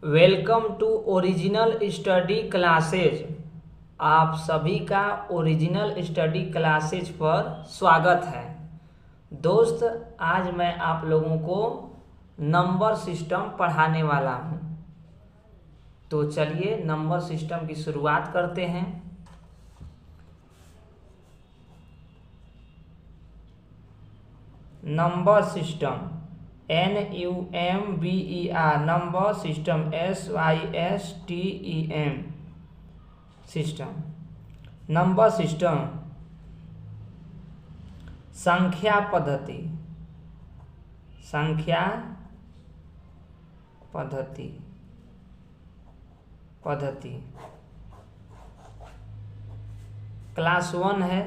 Welcome to original study classes. आप सभी का ओरिजिनल स्टडी क्लासेज पर स्वागत है। दोस्त, आज मैं आप लोगों को नंबर सिस्टम पढ़ाने वाला हूं। तो चलिए नंबर सिस्टम की शुरुआत करते हैं। Number system NUMBER, number system SYSTEM system. Number system संख्या पद्धति, संख्या पद्धति पद्धति क्लास 1 है,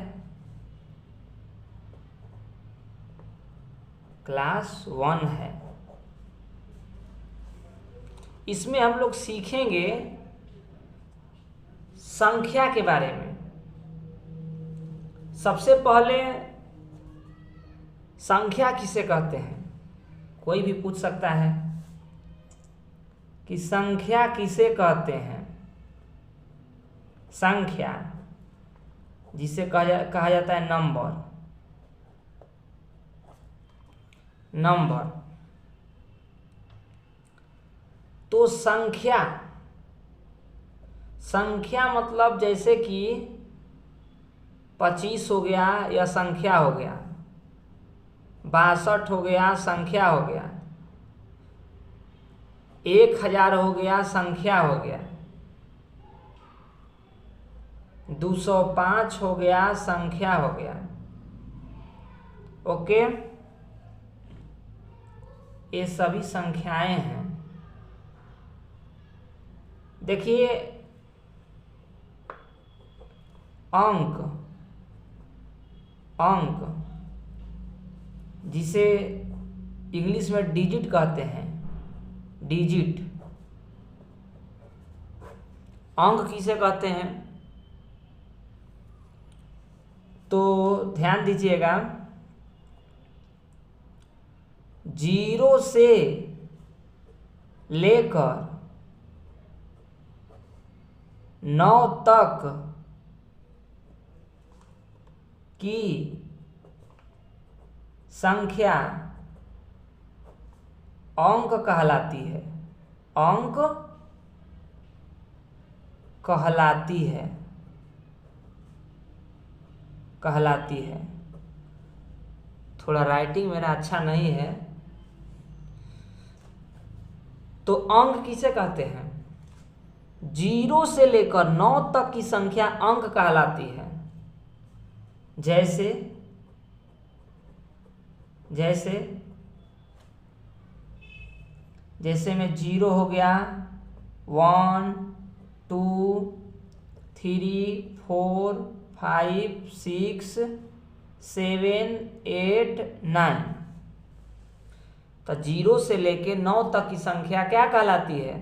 क्लास 1 है। इसमें हम लोग सीखेंगे संख्या के बारे में। सबसे पहले संख्या किसे कहते हैं, कोई भी पूछ सकता है कि संख्या किसे कहते हैं। संख्या जिसे कहा जाता है नंबर। नंबर तो संख्या मतलब जैसे कि 25 हो गया या संख्या हो गया, 62 हो गया संख्या हो गया, 1000 हो गया संख्या हो गया, 205 हो गया संख्या हो गया। ओके, ये सभी संख्याएं हैं। देखिए अंक जिसे इंग्लिश में डिजिट कहते हैं, डिजिट। अंक किसे कहते हैं तो ध्यान दीजिएगा, 0 से लेकर 9 तक की संख्या अंक कहलाती है। अंक कहलाती है। थोड़ा राइटिंग मेरा अच्छा नहीं है। तो अंक किसे कहते हैं, 0 से लेकर 9 तक की संख्या अंक कहलाती है। जैसे में 0 हो गया, 1 2 3 4 5 6 7 8 9। तो 0 से लेके 9 तक की संख्या क्या कहलाती है,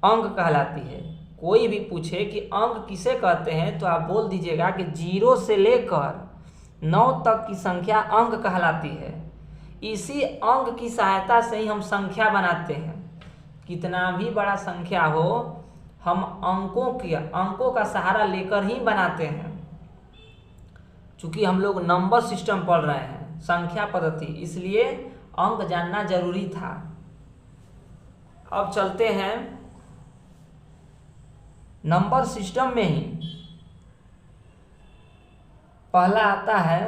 अंक कहलाती है। कोई भी पूछे कि अंक किसे कहते हैं तो आप बोल दीजिएगा कि 0 से लेकर 9 तक की संख्या अंक कहलाती है। इसी अंक की सहायता से ही हम संख्या बनाते हैं। कितना भी बड़ा संख्या हो, हम अंकों का सहारा लेकर ही बनाते हैं। चूंकि हम लोग नंबर सिस्टम पढ़ रहे हैं, संख्या पद्धति, इसलिए अंक जानना जरूरी था। अब चलते हैं नंबर सिस्टम में ही पहला आता है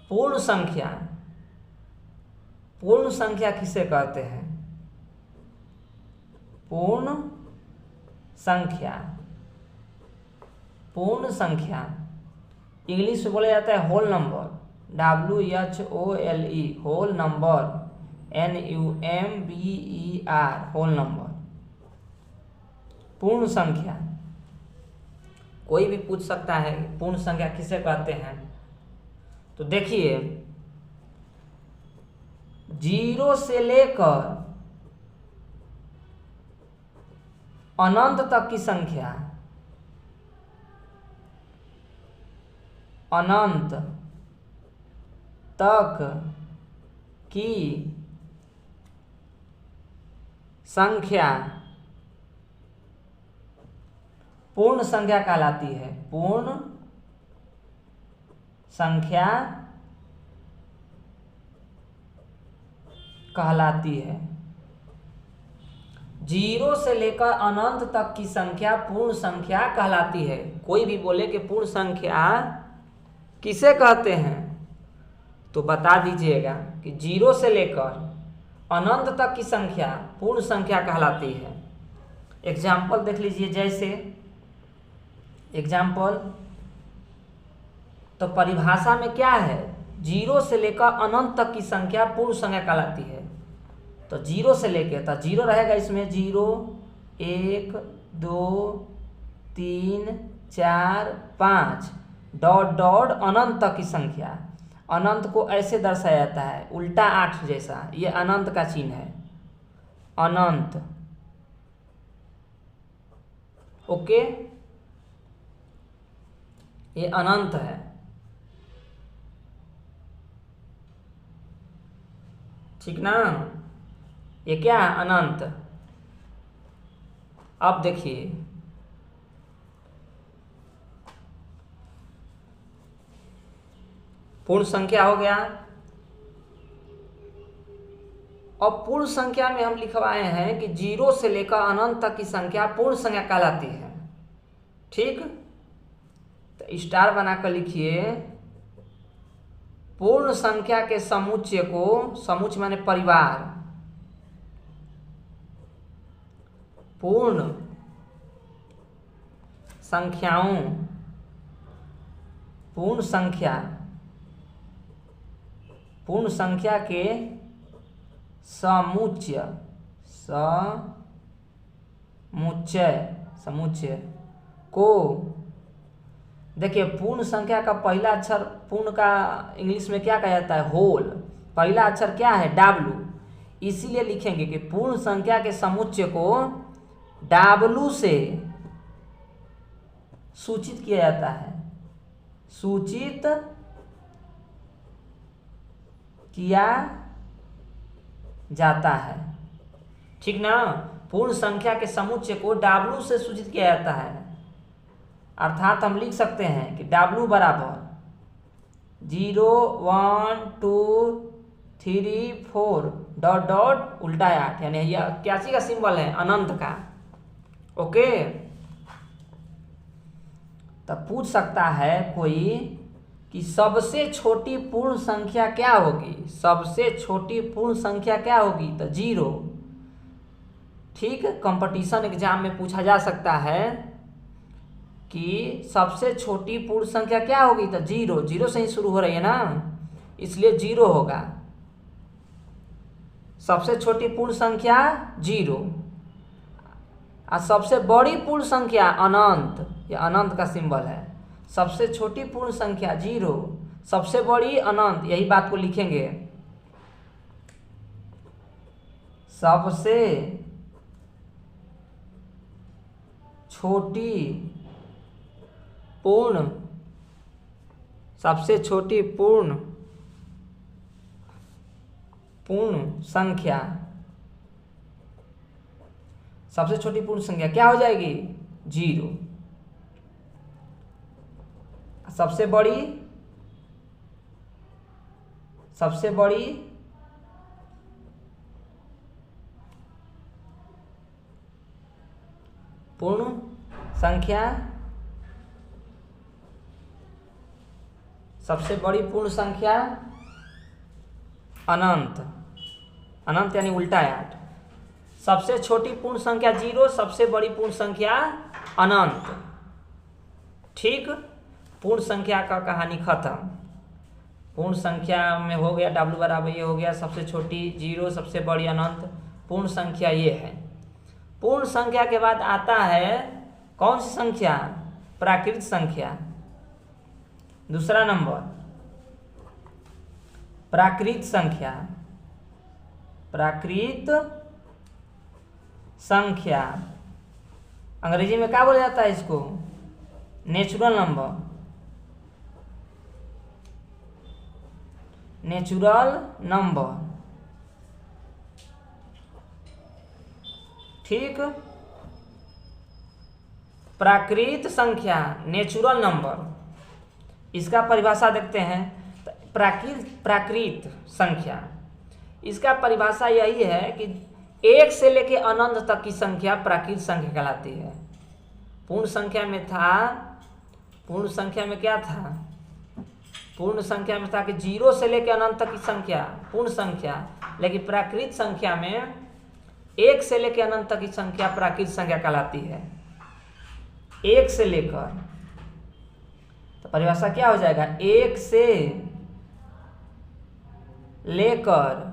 पूर्ण संख्या। पूर्ण संख्या किसे कहते हैं, पूर्ण संख्या इंग्लिश में बोला जाता है whole number, WHOLE, whole number, NUMBER, whole number. पूर्ण संख्या कोई भी पूछ सकता है पूर्ण संख्या किसे कहते हैं। तो देखिए 0 से लेकर अनंत तक की संख्या, अनंत तक की संख्या पूर्ण संख्या कहलाती है। पूर्ण संख्या कहलाती है। 0 से लेकर अनंत तक की संख्या पूर्ण संख्या कहलाती है। कोई भी बोले कि पूर्ण संख्या किसे कहते हैं तो बता दीजिएगा कि 0 से लेकर अनंत तक की संख्या पूर्ण संख्या कहलाती है। एग्जाम्पल देख लीजिए, जैसे एग्जाम्पल तो परिभाषा में क्या है, 0 से लेकर अनंत तक की संख्या पूर्ण संख्या कहलाती है। तो 0 से लेकर तो 0 रहेगा इसमें, 0 1 2 3 4 5 डॉट डॉट अनंत तक की संख्या। अनंत को ऐसे दर्शाया जाता है उल्टा 8 जैसा, ये अनंत का चिन्ह है, अनंत। ओके, ये अनंत है। ठीक ना, ये क्या है, अनंत। अब देखिए पूर्ण संख्या हो गया। अब पूर्ण संख्या में हम लिखवाए हैं कि 0 से लेकर अनंत तक की संख्या पूर्ण संख्या कहलाती है। ठीक, तो स्टार बनाकर लिखिए, पूर्ण संख्या के समुच्चय को, समुच्चय माने परिवार, पूर्ण संख्याओं, पूर्ण संख्या, पूर्ण संख्या के समुच्चय, समुच्चय को, देखिए पूर्ण संख्या का पहला अक्षर, पूर्ण का इंग्लिश में क्या कहा जाता है, होल। पहला अक्षर क्या है, W। इसीलिए लिखेंगे कि पूर्ण संख्या के समुच्चय को W से सूचित किया जाता है, सूचित किया जाता है। ठीक ना, पूर्ण संख्या के समुच्चय को W से सूचित किया जाता है। अर्थात हम लिख सकते हैं कि W बराबर 0 1 2 3 4 डॉट डॉट उल्टा 8, यानी यह क्या चीज का सिंबल है, अनंत का। ओके, तब पूछ सकता है कोई कि सबसे छोटी पूर्ण संख्या क्या होगी, सबसे छोटी पूर्ण संख्या क्या होगी, तो 0। ठीक, कंपटीशन एग्जाम में पूछा जा सकता है कि सबसे छोटी पूर्ण संख्या क्या होगी, तो 0। 0 से ही शुरू हो रही है ना, इसलिए 0 होगा। सबसे छोटी पूर्ण संख्या 0 और सबसे बड़ी पूर्ण संख्या अनंत, यह अनंत का सिंबल है। सबसे छोटी पूर्ण संख्या 0, सबसे बड़ी अनंत, यही बात को लिखेंगे। सबसे छोटी पूर्ण, सबसे छोटी पूर्ण संख्या, सबसे छोटी पूर्ण संख्या क्या हो जाएगी, 0। सबसे बड़ी पूर्ण संख्या, सबसे बड़ी पूर्ण संख्या अनंत, अनंत यानी उल्टा 8। सबसे छोटी पूर्ण संख्या 0, सबसे बड़ी पूर्ण संख्या अनंत। ठीक, पूर्ण संख्या का कहानी खत्म। पूर्ण संख्या में हो गया W बराबर ये हो गया, सबसे छोटी 0, सबसे बड़ी अनंत, पूर्ण संख्या ये है। पूर्ण संख्या के बाद आता है कौन सी संख्या, प्राकृत संख्या। दूसरा नंबर प्राकृत संख्या, प्राकृत संख्या अंग्रेजी में क्या बोला जाता है इसको, नेचुरल नंबर, नेचुरल नंबर। ठीक। प्राकृत संख्या नेचुरल नंबर, इसका परिभाषा देखते हैं। प्राकृत संख्या, इसका परिभाषा यही है कि एक से लेकर अनंत तक की संख्या प्राकृत संख्या कहलाती है। पूर्ण संख्या में था, पूर्ण संख्या में क्या था, पूर्ण संख्या में था कि 0 से लेकर अनंत तक की संख्या पूर्ण संख्या, लेकिन प्राकृत संख्या में 1 से लेकर अनंत तक की संख्या प्राकृत संख्या कहलाती है। 1 से लेकर, तो परिभाषा क्या हो जाएगा, 1 से लेकर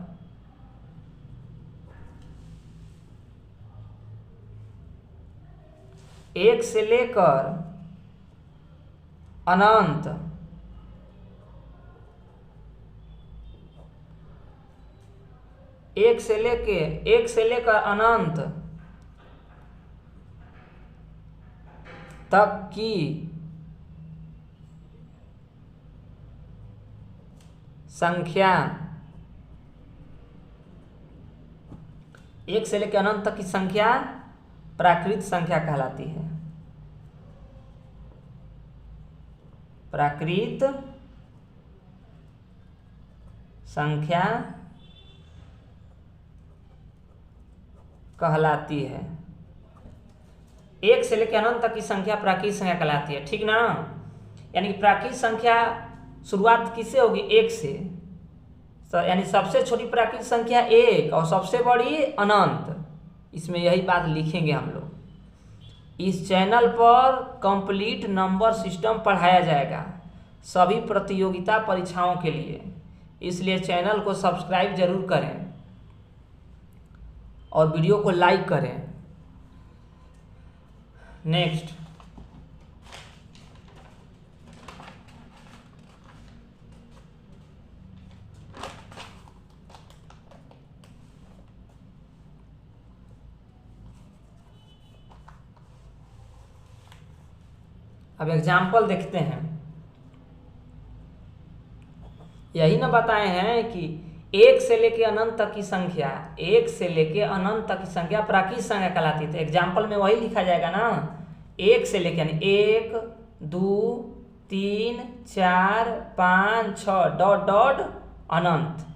अनंत, एक से लेकर अनंत तक की संख्या, 1 से लेकर अनंत तक की संख्या प्राकृत संख्या कहलाती है। प्राकृत संख्या कहलाती है। 1 से लेकर अनंत तक की संख्या प्राकृत संख्या कहलाती है, ठीक ना। यानी कि प्राकृत संख्या शुरुआत किससे होगी, 1 से, यानी सबसे छोटी प्राकृत संख्या 1 और सबसे बड़ी अनंत। इसमें यही बात लिखेंगे हम लोग। इस चैनल पर कंप्लीट नंबर सिस्टम पढ़ाया जाएगा सभी प्रतियोगिता परीक्षाओं के लिए, इसलिए चैनल को सब्सक्राइब जरूर करें और वीडियो को लाइक करें। नेक्स्ट, अब एग्जाम्पल देखते हैं। यही ना बताए हैं कि 1 से लेकर अनंत तक की संख्या, 1 से लेकर अनंत तक की संख्या प्राकृत संख्या कहलाती है। तो एग्जाम्पल में वही लिखा जाएगा ना, 1 से लेकर, यानी 1 2 3 4 5 6 डॉट डॉट अनंत।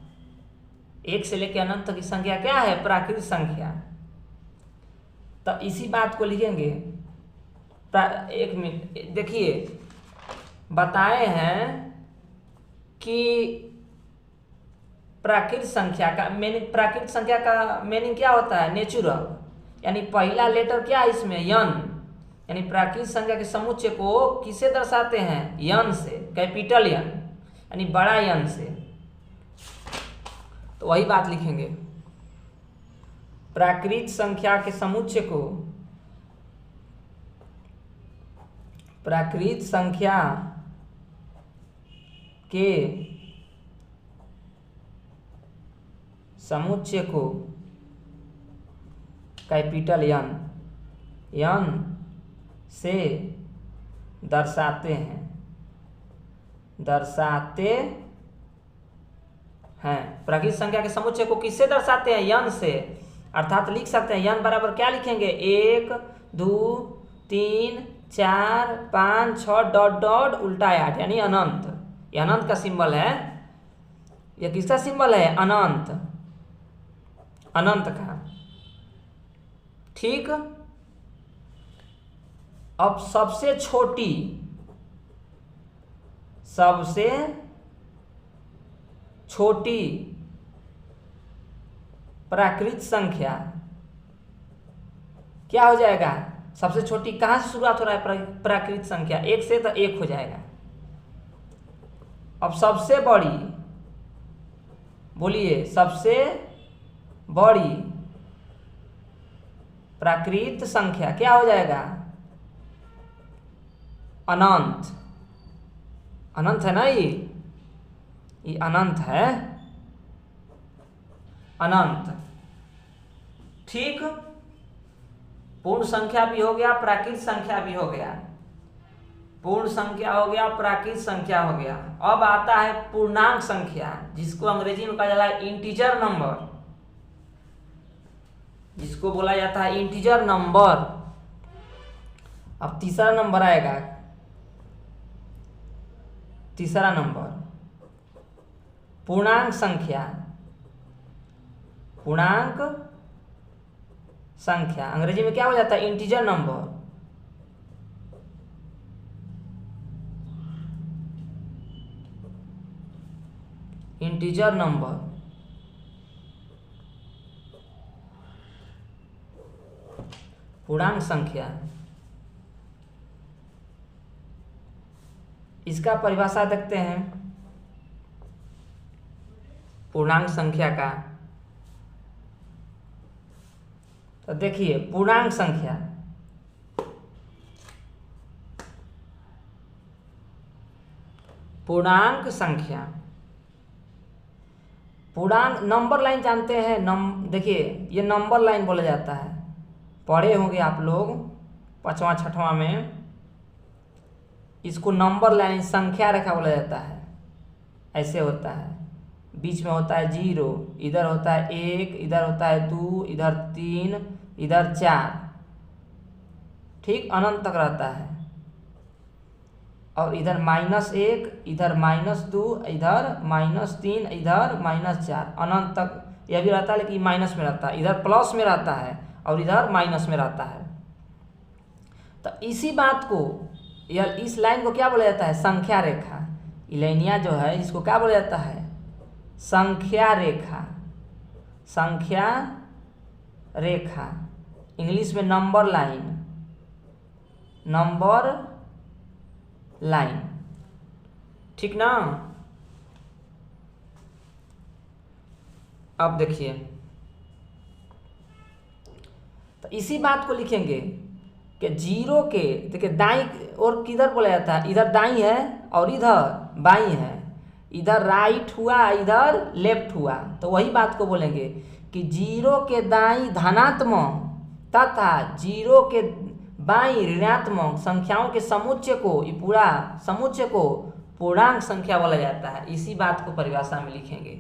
1 से लेकर अनंत तक की संख्या क्या है, प्राकृत संख्या। तो इसी बात को लिखेंगे। एक मिनट देखिए, बताए हैं कि प्राकृत संख्या का मीनिंग, प्राकृत संख्या का मीनिंग क्या होता है, नेचुरल। यानी पहला लेटर क्या है इसमें, यन। यानी प्राकृत संख्या के समुच्चय को किससे दर्शाते हैं, यन से, कैपिटल यन, यानी बड़ा यन से। तो वही बात लिखेंगे, प्राकृत संख्या के समुच्चय को, प्राकृत संख्या के समुच्चय को कैपिटल यन से दर्शाते हैं प्राकृत संख्या के समुच्चय को किससे दर्शाते हैं, यन से। अर्थात लिख सकते हैं यन बराबर क्या लिखेंगे, 1 2 3 4 5 6 डॉट डॉट उल्टा 8, यानी अनंत। ये अनंत का सिंबल है। ये किसका सिंबल है, अनंत, अनंत का। ठीक। अब सबसे छोटी प्राकृत संख्या क्या हो जाएगा, सबसे छोटी कहां से शुरुआत हो रहा है, प्राकृत संख्या 1 से, तो 1 हो जाएगा। अब सबसे बड़ी, बोलिए, सबसे बड़ी प्राकृत संख्या क्या हो जाएगा, अनंत। अनंत है ना, ये अनंत है, अनंत। ठीक। पूर्ण संख्या भी हो गया, प्राकृत संख्या भी हो गया। पूर्ण संख्या हो गया, प्राकृत संख्या हो गया। अब आता है पूर्णांक संख्या, जिसको अंग्रेजी में कहा जाता है इंटीजर नंबर। जिसको बोला जाता है इंटीजर नंबर। अब तीसरा नंबर आएगा, तीसरा नंबर पूर्णांक संख्या। पूर्णांक संख्या अंग्रेजी में क्या हो जाता है? Integer number. Integer number. पूर्णांक संख्या, इसका परिभाषा देखते हैं पूर्णांक संख्या का। तो देखिए पूर्णांक संख्या पूर्णांक संख्या पूर्णांक नंबर लाइन जानते हैं। देखिए ये नंबर लाइन बोला जाता है, पढ़े होंगे आप लोग 5वां 6वां में। इसको नंबर लाइन संख्या रेखा बोला जाता है। ऐसे होता है, बीच में होता है 0, इधर होता है 1, इधर होता है 2, इधर 3, इधर 4, ठीक अनंत तक रहता है। और इधर -1, इधर -2, इधर -3, इधर -4, अनंत तक यह भी रहता है, लेकिन माइनस में रहता है। इधर प्लस में रहता है और इधर माइनस में रहता है। तो इसी बात को या इस लाइन को क्या बोला जाता है? संख्या रेखा। ये लाइनिया जो है इसको क्या बोला जाता है? संख्या रेखा। संख्या रेखा, इंग्लिश में नंबर लाइन। नंबर लाइन, ठीक ना। अब देखिए, तो इसी बात को लिखेंगे कि 0 के देखिए दाईं और किधर बोला जाता है? इधर दाईं है और इधर बाईं है। इधर राइट हुआ, इधर लेफ्ट हुआ। तो वही बात को बोलेंगे कि 0 के दाईं धनात्मक तथा 0 के बाईं ऋणात्मक संख्याओं के समुच्चय को, ये पूरा समुच्चय को पूर्णांक संख्या बोला जाता है। इसी बात को परिभाषा में लिखेंगे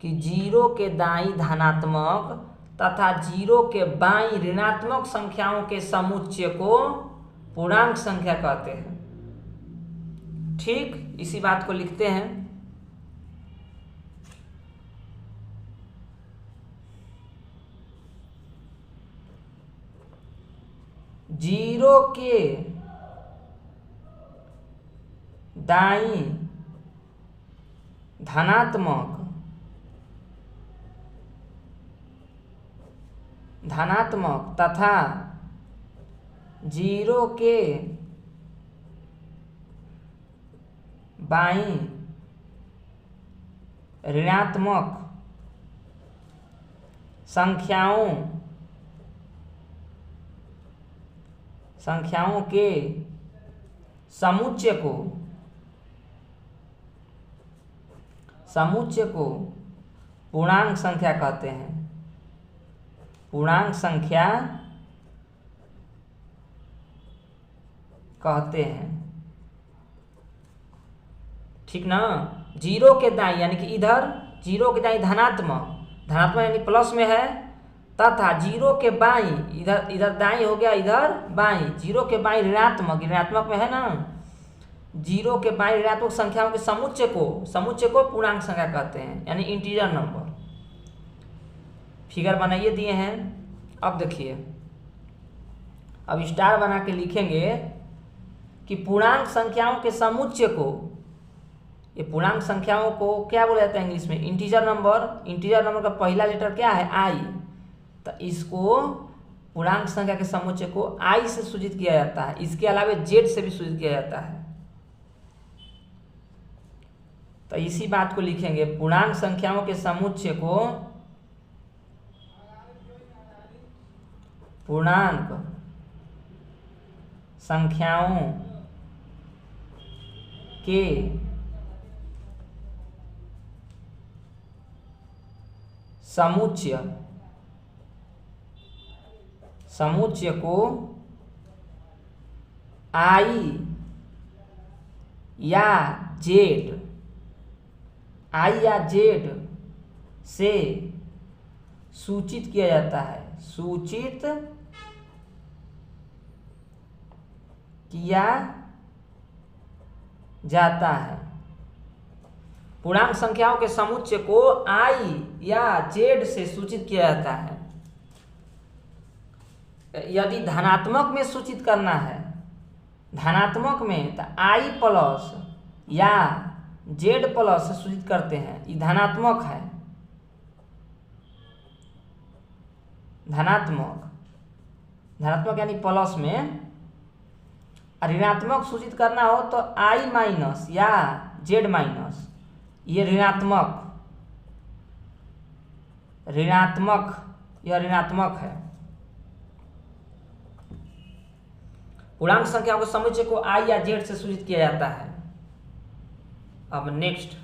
कि 0 के दाईं धनात्मक तथा 0 के बाईं ऋणात्मक संख्याओं के समुच्चय को पूर्णांक संख्या कहते हैं। ठीक, इसी बात को लिखते हैं। जीरो के दाईं धनात्मक तथा 0 के बाईं ऋणात्मक संख्याओं के समुच्चय को पूर्णांक संख्या कहते हैं। पूर्णांक संख्या कहते हैं, ठीक ना। 0 के दाईं यानी कि इधर 0 के दाईं धनात्मक यानी प्लस में है, तथा 0 के बाईं, इधर दाईं हो गया, इधर बाईं। 0 के बाईं ऋणात्मक में है ना। 0 के बाईं ऋणात्मक संख्याओं के समुच्चय को पूर्णांक संख्या कहते हैं, यानी इंटीजर नंबर। फिगर बनाइए दिए हैं। अब देखिए, अब स्टार बना के लिखेंगे कि पूर्णांक संख्याओं के समुच्चय को, ये पूर्णांक संख्याओं को क्या बोला जाता है इंग्लिश में? Integer number. इंटीजर नंबर का पहला लेटर क्या है? आई। तो इसको पूर्णांक संख्या के समुच्चय को आई से सूचित किया जाता है। इसके अलावा जेड से भी सूचित किया जाता है। तो इसी बात को लिखेंगे, पूर्णांक संख्याओं के समुच्चय को पूर्णांक संख्याओं के समुच्चय को आई या जेड, से सूचित किया जाता है, सूचित किया जाता है। पूर्णांक संख्याओं के समुच्चय को i या z से सूचित किया जाता है। यदि धनात्मक में सूचित करना है, धनात्मक में, तो i प्लस या z प्लस से सूचित करते हैं। ये धनात्मक है, धनात्मक यानी प्लस में। ऋणात्मक सूचित करना हो तो i माइनस या z माइनस, ये यह ऋणात्मक है। पूर्णांक संख्याओं के समुच्चय को i या z से सूचित किया जाता है। अब नेक्स्ट,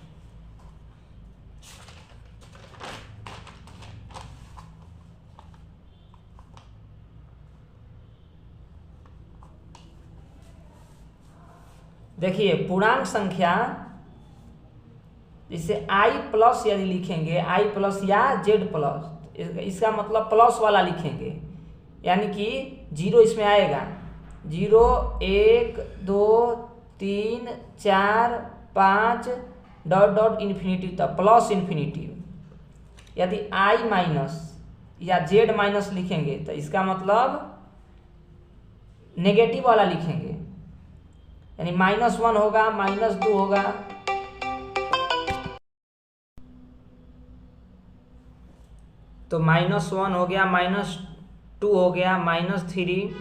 देखिए पूर्णांक संख्या इसे i प्लस यदि लिखेंगे, i प्लस या z प्लस, इसका मतलब प्लस वाला लिखेंगे, यानी कि 0 इसमें आएगा। 0 1 2 3 4 5 डॉट डॉट इन्फिनिटिव तक, प्लस इन्फिनिटिव। यदि i माइनस या z माइनस लिखेंगे तो इसका मतलब नेगेटिव वाला लिखेंगे, यानी -1 होगा, -2 होगा। तो -1 हो गया, -2 हो गया, -3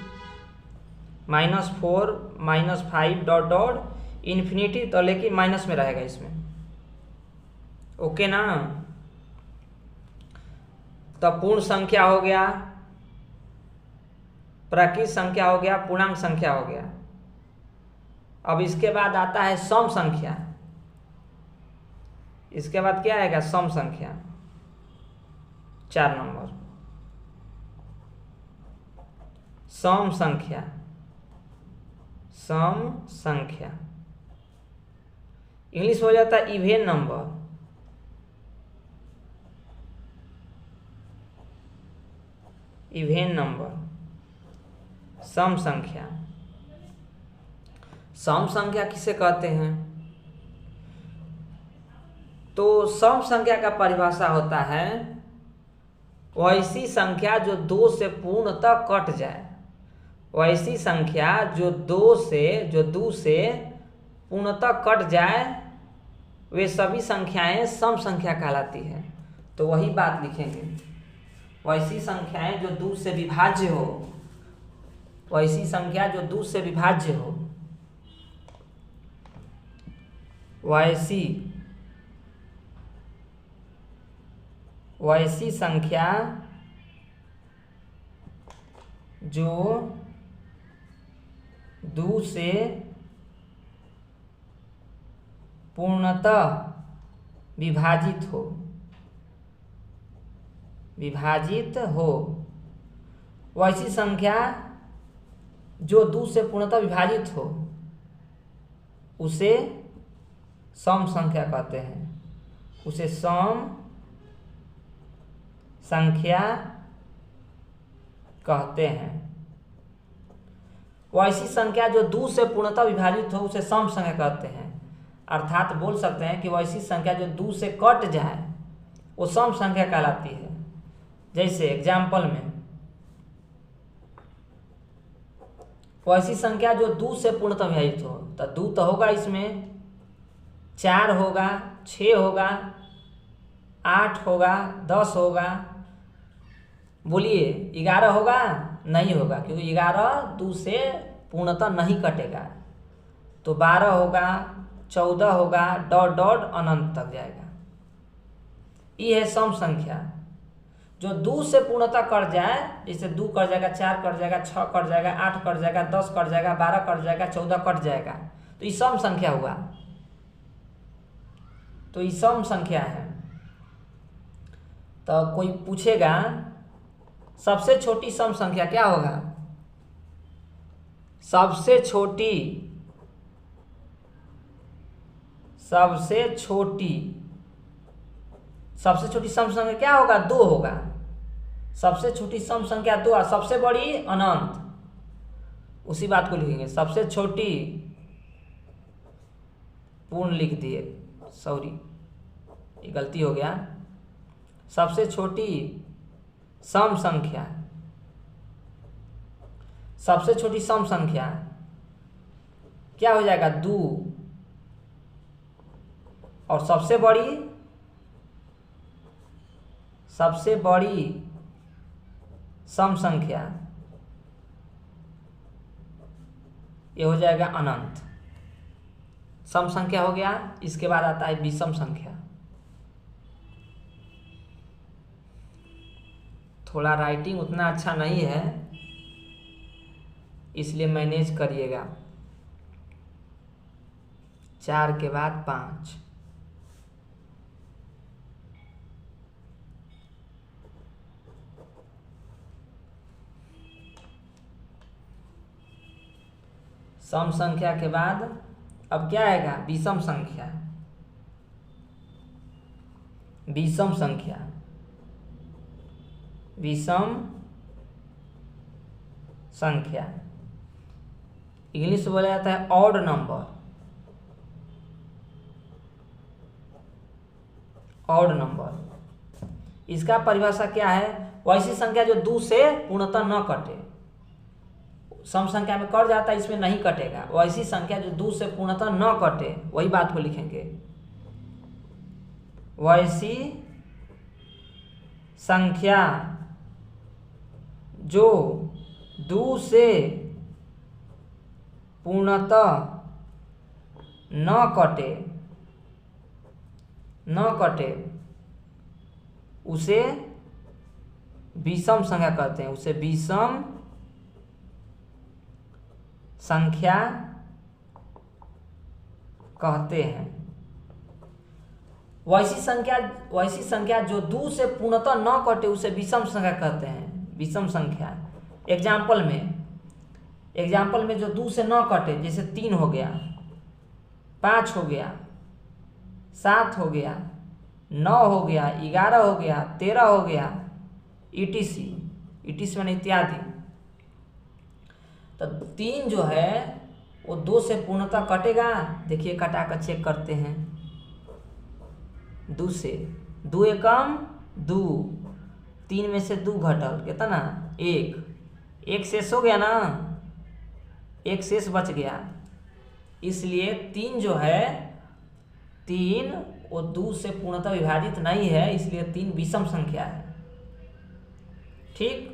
-4 -5 डॉट डॉट इन्फिनिटी, तो लेकिन माइनस में रहेगा इसमें। ओके ना। तो पूर्ण संख्या हो गया, प्राकृत संख्या हो गया, पूर्णांक संख्या हो गया। अब इसके बाद आता है सम संख्या। इसके बाद क्या आएगा? सम संख्या, 4 नंबर। सम संख्या, सम संख्या इंग्लिश हो जाता है इवेन नंबर। इवेन नंबर, सम संख्या। सम संख्या किसे कहते हैं? तो सम संख्या का परिभाषा होता है वैसी संख्या जो 2 से पूर्णतः कट जाए। वैसी संख्या जो 2 से पूर्णतः कट जाए, वे सभी संख्याएं सम संख्या कहलाती है। तो वही बात लिखेंगे, वैसी संख्याएं जो 2 से विभाज्य हो, वैसी संख्या जो 2 से विभाज्य हो, वैसी संख्या जो 2 से पूर्णतः विभाजित हो, वैसी संख्या जो 2 से पूर्णतः विभाजित हो, उसे सम संख्या कहते हैं। उसे सम संख्या कहते हैं। वैसी संख्या जो 2 से पूर्णतः विभाजित हो, उसे सम संख्या कहते हैं। अर्थात बोल सकते हैं कि वैसी संख्या जो 2 से कट जाए, वो सम संख्या कहलाती है। जैसे एग्जाम्पल में, वैसी संख्या जो 2 से पूर्णतः विभाजित हो, तो 2 तो होगा, इसमें 4 होगा, 6 होगा, 8 होगा, 10 होगा। बोलिए 11 होगा? नहीं होगा, क्योंकि 11 2 से पूर्णतः नहीं कटेगा। तो 12 होगा, 14 होगा, डॉट डॉट अनंत तक जाएगा। ये है सम संख्या जो 2 से पूर्णतः कट जाए। जैसे 2 कट जाएगा, 4 कट जाएगा, 6 कट जाएगा, 8 कट जाएगा, 10 कट जाएगा, 12 कट जाएगा, 14 कट जाएगा। तो ये सम संख्या हुआ। तो ये सम संख्या है। तो कोई पूछेगा सबसे छोटी सम संख्या क्या होगा? सबसे छोटी सम संख्या क्या होगा? 2 होगा। सबसे छोटी सम संख्या 2 और सबसे बड़ी अनंत, उसी बात को लिखेंगे। सबसे छोटी, पूर्ण लिख दिए, सॉरी ये गलती हो गया। सबसे छोटी सम संख्या, सबसे छोटी सम संख्या क्या हो जाएगा 2, और सबसे बड़ी सम संख्या ये हो जाएगा अनंत। सम संख्या हो गया। इसके बाद आता है विषम संख्या। थोड़ा राइटिंग उतना अच्छा नहीं है, इसलिए मैनेज करिएगा। 4 के बाद 5। सम संख्या के बाद अब क्या आएगा? विषम संख्या। विषम संख्या, विषम संख्या इंग्लिश में बोला जाता है ऑड नंबर। ऑड नंबर, इसका परिभाषा क्या है? वैसी संख्या जो 2 से पूर्णतः न कटे। सम संख्या में कट जाता है, इसमें नहीं कटेगा। वैसी संख्या जो 2 से पूर्णतः न कटे, वही बात को लिखेंगे। वैसी संख्या जो 2 से पूर्णतः न कटे उसे विषम संख्या कहते हैं। उसे विषम संख्या कहते हैं। वैसी संख्या जो 2 से पूर्णतः न कटे उसे विषम संख्या कहते हैं। विषम संख्या एग्जाम्पल में जो 2 से न कटे, जैसे 3 हो गया, 5 हो गया, 7 हो गया, 9 हो गया, 11 हो गया, 13 हो गया, ETC माने इत्यादि। तो 3 जो है वो 2 से पूर्णतः कटेगा। देखिए कटा कर चेक करते हैं। 2 से 2 एकम 2, 3 में से 2 घटल, कितना? 1 शेष हो गया ना, 1 शेष बच गया। इसलिए 3 जो है, 3 वो 2 से पूर्णतः विभाजित नहीं है, इसलिए 3 विषम संख्या है। ठीक।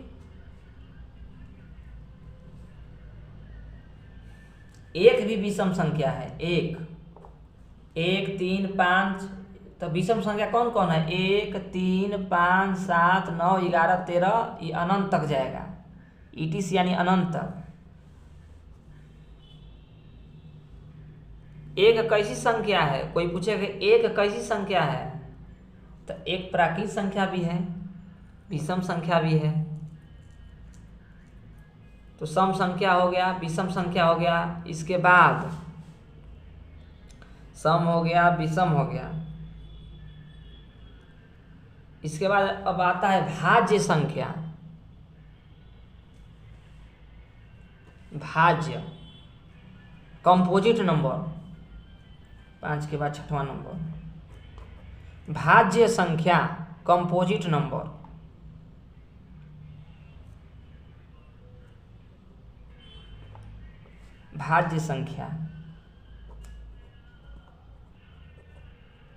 1 भी विषम संख्या है। 1, 3, 5। तो विषम संख्या कौन कौन है? 1, 3, 5, 7, 9, 11, 13, ये अनंत तक जाएगा। ETC यानी अनंत तक। 1 कैसी संख्या है? कोई पूछेगा 1 कैसी संख्या है? तो 1 प्राकृत संख्या भी है, विषम संख्या भी है। तो सम संख्या हो गया, विषम संख्या हो गया। इसके बाद सम हो गया, विषम हो गया। इसके बाद अब आता है भाज्य संख्या। भाज्य, कंपोजिट नंबर। 5 के बाद 6वां नंबर भाज्य संख्या, कंपोजिट नंबर। भाज्य संख्या,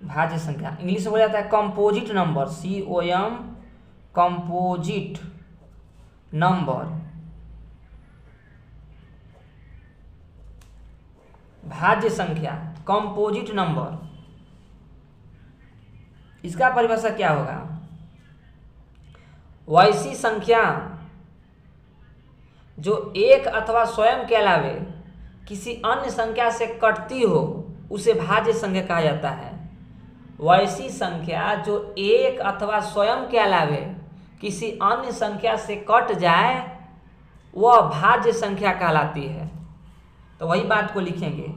भाज्य संख्या इंग्लिश में बोला जाता है composite number. COM, composite number. भाज्य संख्या, कंपोजिट नंबर, इसका परिभाषा क्या होगा? वैसी संख्या जो एक अथवा स्वयं के अलावे किसी अन्य संख्या से कटती हो, उसे भाज्य संख्या कहा जाता है। वैसी संख्या जो एक अथवा स्वयं के अलावे किसी अन्य संख्या से कट जाए, वह भाज्य संख्या कहलाती है। तो वही बात को लिखेंगे।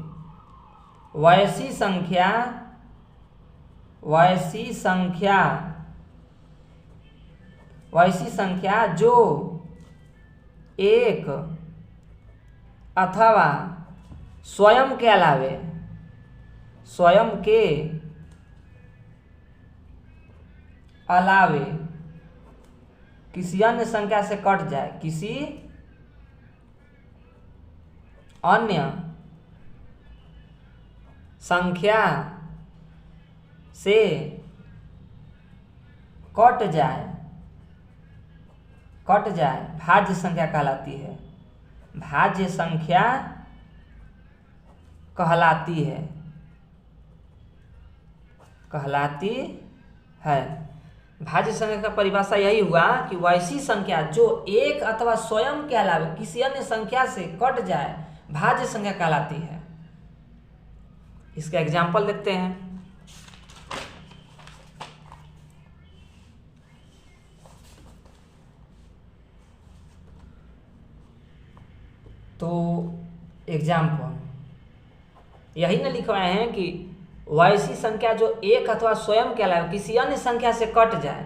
वैसी संख्या वैसी संख्या जो एक अथवा स्वयं के अलावे किसी अन्य संख्या से कट जाए, किसी अन्य संख्या से कट जाए भाज्य संख्या कहलाती है। भाज्य संख्या कहलाती है। भाज्य संख्या का परिभाषा यही हुआ कि वैसी संख्या जो एक अथवा स्वयं के अलावा किसी अन्य संख्या से कट जाए भाज्य संख्या कहलाती है। इसका एग्जाम्पल देखते हैं। तो एग्जाम्पल यही ना लिखवाए हैं कि वैसी संख्या जो एक अथवा स्वयं के अलावा किसी अन्य संख्या से कट जाए,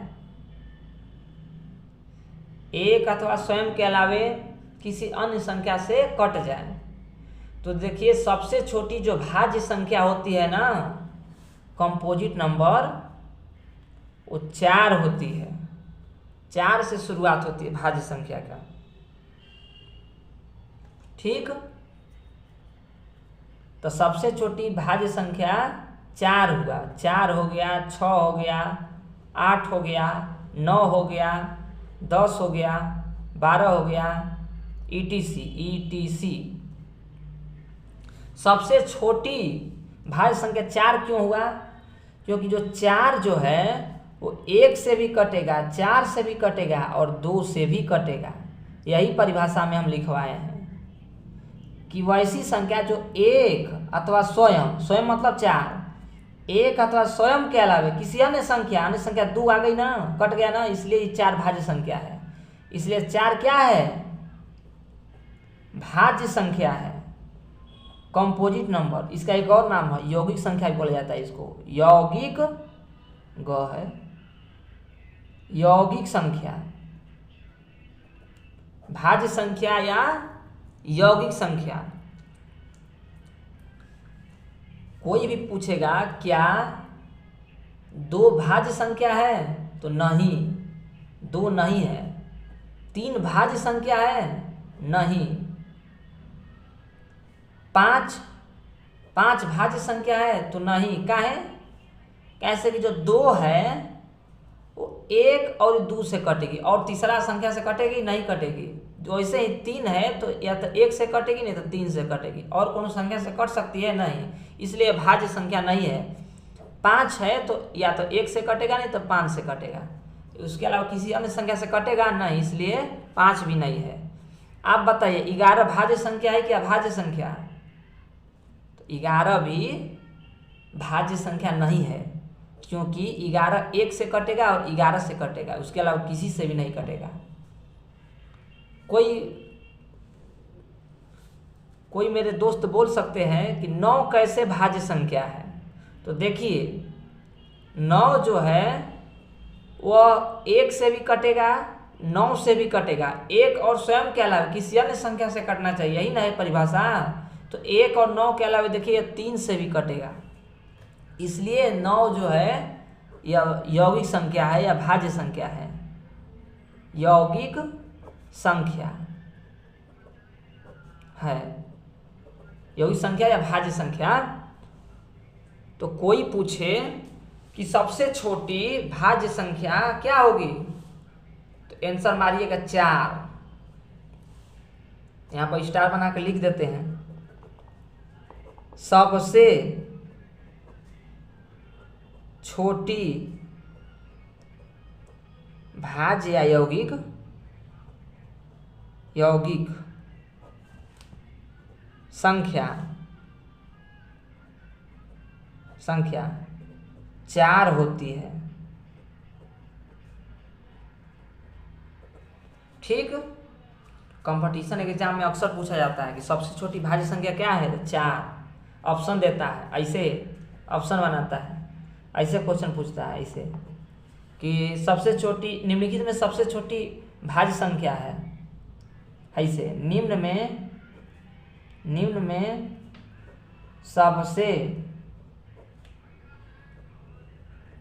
एक अथवा स्वयं के अलावे किसी अन्य संख्या से कट जाए। तो देखिए सबसे छोटी जो भाज्य संख्या होती है ना, कंपोजिट नंबर, वो 4 होती है। 4 से शुरुआत होती है भाज्य संख्या का। ठीक, तो सबसे छोटी भाज्य संख्या 4 हुआ। 4 हो गया, 6 हो गया, 8 हो गया, 9 हो गया, 10 हो गया, 12 हो गया, ETC। सबसे छोटी भाज्य संख्या 4 क्यों हुआ? क्योंकि जो 4 जो है वो 1 से भी कटेगा, 4 से भी कटेगा और 2 से भी कटेगा। यही परिभाषा में हम लिखवाए हैं कि वैसी संख्या जो एक अथवा स्वयं मतलब 4, एक अथवा स्वयं के अलावा किसी अन्य संख्या 2 आ गई ना, कट गया ना, इसलिए 4 भाज्य संख्या है। इसलिए 4 क्या है? भाज्य संख्या है, कंपोजिट नंबर। इसका एक और नाम है यौगिक संख्या भी बोला जाता है। इसको यौगिक यौगिक संख्या, भाज्य संख्या या यौगिक संख्या। कोई भी पूछेगा क्या 2 भाज्य संख्या है? तो नहीं, 2 नहीं है। 3 भाज्य संख्या है? नहीं। 5 भाज्य संख्या है? तो नहीं। क्या है? कैसे कि जो 2 है वो 1 और 2 से कटेगी और तीसरा संख्या से कटेगी? नहीं कटेगी। जो ऐसे ही 3 है तो या तो 1 से कटेगी नहीं तो 3 से कटेगी, और कोनो संख्या से कट सकती है? नहीं, इसलिए भाज्य संख्या नहीं है। 5 है तो या तो 1 से कटेगा नहीं तो 5 से कटेगा, उसके अलावा किसी अन्य संख्या से कटेगा नहीं, इसलिए 5 भी नहीं है। आप बताइए 11 भाज्य संख्या है कि अभाज्य संख्या है? तो 11 भी भाज्य संख्या नहीं है, क्योंकि 11 1 से कटेगा और 11 से कटेगा, उसके अलावा किसी से भी नहीं कटेगा। कोई मेरे दोस्त बोल सकते हैं कि 9 कैसे भाज्य संख्या है? तो देखिए 9 जो है वह 1 से भी कटेगा, 9 से भी कटेगा, 1 और स्वयं के अलावा किसी अन्य संख्या से कटना चाहिए, यही ना है परिभाषा। तो 1 और 9 के अलावा देखिए 3 से भी कटेगा, इसलिए 9 जो है यह यौगिक संख्या है या भाज्य संख्या है। यौगिक संख्या है, यौगिक संख्या या भाज्य संख्या। तो कोई पूछे कि सबसे छोटी भाज्य संख्या क्या होगी? तो आंसर मारिएगा 4। यहां पर स्टार बना के लिख देते हैं। सबसे छोटी भाज्य या यौगिक संख्या 4 होती है। ठीक, कंपटीशन एग्जाम में अक्सर पूछा जाता है कि सबसे छोटी भाज्य संख्या क्या है? 4 ऑप्शन देता है, ऐसे ऑप्शन बनाता है, ऐसे क्वेश्चन पूछता है, ऐसे कि सबसे छोटी निम्नलिखित में सबसे छोटी भाज्य संख्या है। ऐसे निम्न में सबसे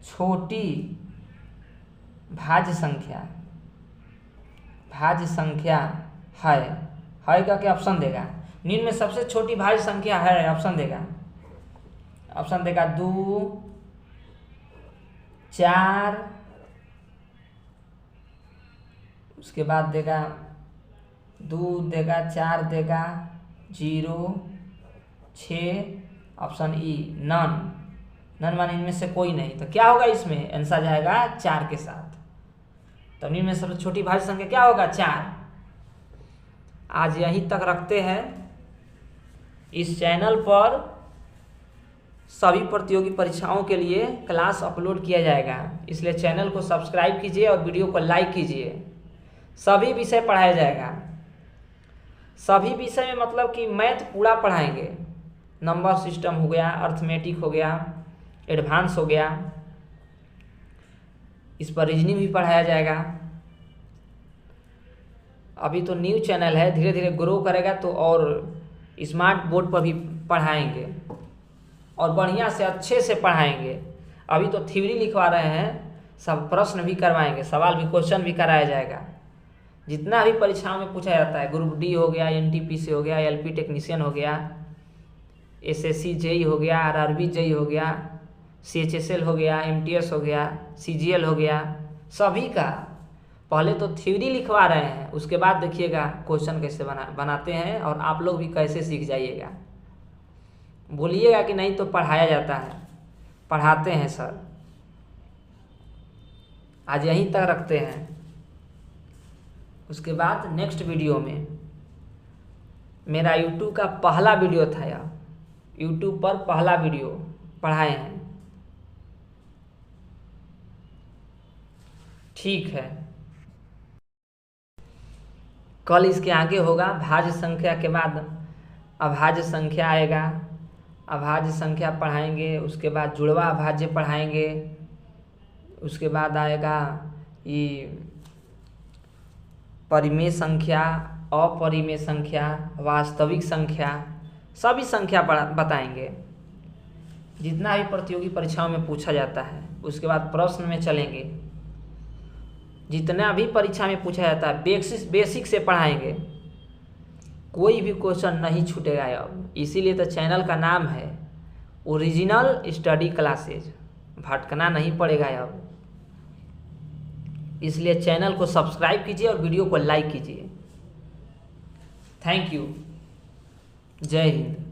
छोटी भाज्य संख्या है का क्या ऑप्शन देगा? निम्न में सबसे छोटी भाज्य संख्या है, ऑप्शन देगा 2, 4, उसके बाद देगा 2 देगा, 4 देगा, 0, 6, ऑप्शन ई नन माने इनमें से कोई नहीं। तो क्या होगा इसमें? आंसर जाएगा 4 के साथ। तो निम्न में सबसे छोटी भाज्य संख्या क्या होगा? 4। आज यहीं तक रखते हैं। इस चैनल पर सभी प्रतियोगी परीक्षाओं के लिए क्लास अपलोड किया जाएगा, इसलिए चैनल को सब्सक्राइब कीजिए और वीडियो को लाइक कीजिए। सभी विषय पढ़ाया जाएगा। सभी विषय में मतलब कि मैथ पूरा पढ़ाएंगे। नंबर सिस्टम हो गया, अर्थमेटिक हो गया, एडवांस हो गया, इस पर रीजनिंग भी पढ़ाया जाएगा। अभी तो न्यू चैनल है, धीरे धीरे ग्रो करेगा तो और स्मार्ट बोर्ड पर भी पढ़ाएंगे और बढ़िया से अच्छे से पढ़ाएंगे। अभी तो थ्योरी लिखवा रहे हैं, सब प्रश्न भी करवाएंगे, सवाल भी, क्वेश्चन भी कराया जाएगा। जितना भी परीक्षाओं में पूछा जाता है, ग्रुप डी हो गया, एनटीपीसी हो गया, एलपी टेक्नीशियन हो गया, एसएससी जेई हो गया, आरआरबी जेई हो गया, सीएचएसएल हो गया, एमटीएस हो गया, सीजीएल हो गया, सभी का पहले तो थ्योरी लिखवा रहे हैं, उसके बाद देखिएगा क्वेश्चन कैसे बनाते हैं और आप लोग भी कैसे सीख जाइएगा। बोलिएगा कि नहीं तो पढ़ाया जाता है, पढ़ाते हैं सर। आज यहीं तक रखते हैं। उसके बाद नेक्स्ट वीडियो में मेरा यूट्यूब का पहला वीडियो था, यार यूट्यूब पर पहला वीडियो पढ़ाए हैं। ठीक है, कल इसके आगे होगा भाज्य संख्या के बाद अभाज्य संख्या आएगा। अभाज्य संख्या पढ़ाएंगे, उसके बाद जुड़वा अभाज्य पढ़ाएंगे, उसके बाद आएगा ये परिमेय संख्या, अपरिमेय संख्या, वास्तविक संख्या, सभी संख्या बताएंगे जितना भी प्रतियोगी परीक्षाओं में पूछा जाता है। उसके बाद प्रश्न में चलेंगे, जितना भी परीक्षा में पूछा जाता है बेसिक से पढ़ाएंगे, कोई भी क्वेश्चन नहीं छूटेगा अब। इसीलिए तो चैनल का नाम है ओरिजिनल स्टडी क्लासेज, भटकना नहीं पड़ेगा अब। इसलिए चैनल को सब्सक्राइब कीजिए और वीडियो को लाइक कीजिए। Thank you. जय हिंद।